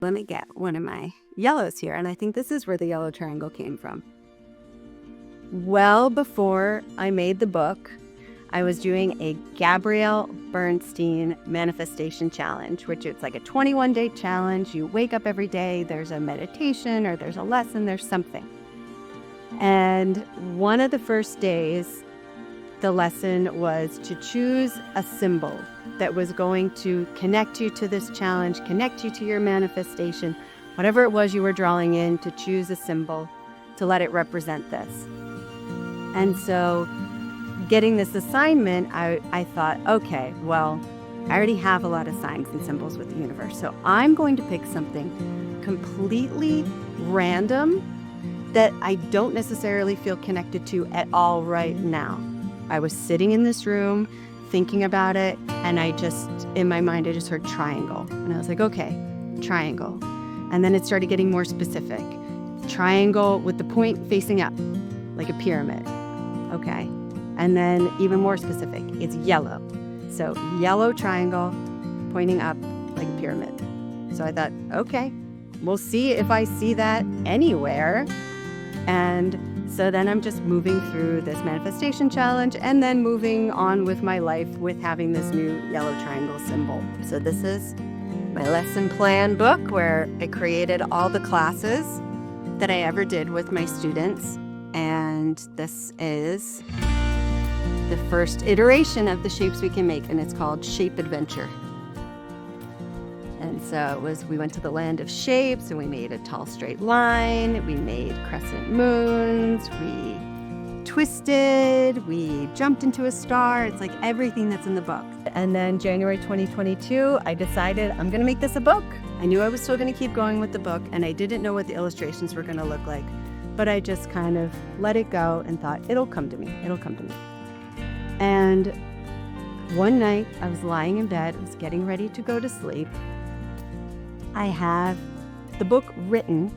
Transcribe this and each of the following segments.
Let me get one of my yellows here, and I think this is where the yellow triangle came from. Well before I made the book, I was doing a Gabrielle Bernstein manifestation challenge, which it's like a 21-day challenge. You wake up every day, there's a meditation or there's a lesson, there's something. And one of the first days, the lesson was to choose a symbol that was going to connect you to this challenge, connect you to your manifestation, whatever it was you were drawing in, to choose a symbol to let it represent this. And so getting this assignment, I thought, okay, well, I already have a lot of signs and symbols with the universe, so I'm going to pick something completely random that I don't necessarily feel connected to at all right now. I was sitting in this room thinking about it, and in my mind, I just heard triangle. And I was like, okay, triangle. And then it started getting more specific. Triangle with the point facing up, like a pyramid. Okay. And then even more specific, it's yellow. So yellow triangle pointing up like a pyramid. So I thought, okay, we'll see if I see that anywhere. And so then I'm just moving through this manifestation challenge and then moving on with my life with having this new yellow triangle symbol. So this is my lesson plan book where I created all the classes that I ever did with my students. And this is the first iteration of the shapes we can make, and it's called Shape Adventure. And so we went to the land of shapes, and we made a tall straight line, we made crescent moons, we twisted, we jumped into a star. It's like everything that's in the book. And then January 2022, I decided I'm gonna make this a book. I knew I was still gonna keep going with the book, and I didn't know what the illustrations were gonna look like, but I just kind of let it go and thought, it'll come to me. And one night I was lying in bed, I was getting ready to go to sleep. I have the book written,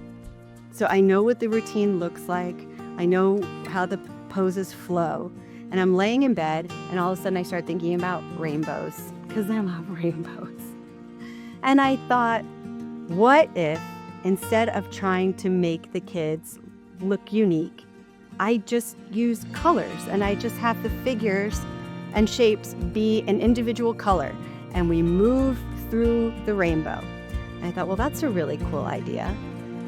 so I know what the routine looks like. I know how the poses flow. And I'm laying in bed, and all of a sudden I start thinking about rainbows, because I love rainbows. And I thought, what if instead of trying to make the kids look unique, I just use colors, and I just have the figures and shapes be an individual color, and we move through the rainbow. And I thought, well, that's a really cool idea.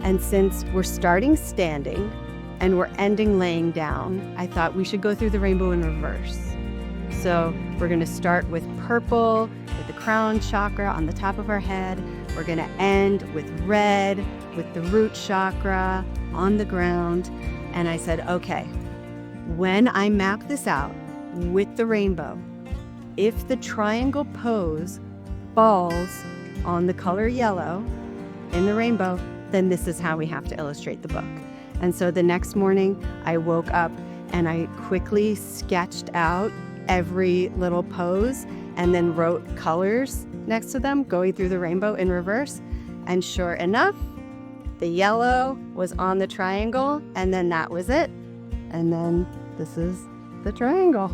And since we're starting standing and we're ending laying down, I thought we should go through the rainbow in reverse. So we're going to start with purple, with the crown chakra on the top of our head. We're going to end with red, with the root chakra on the ground. And I said, okay, when I map this out with the rainbow, if the triangle pose falls on the color yellow in the rainbow, then this is how we have to illustrate the book. And so the next morning I woke up and I quickly sketched out every little pose and then wrote colors next to them going through the rainbow in reverse. And sure enough, the yellow was on the triangle, and then that was it. And then this is the triangle.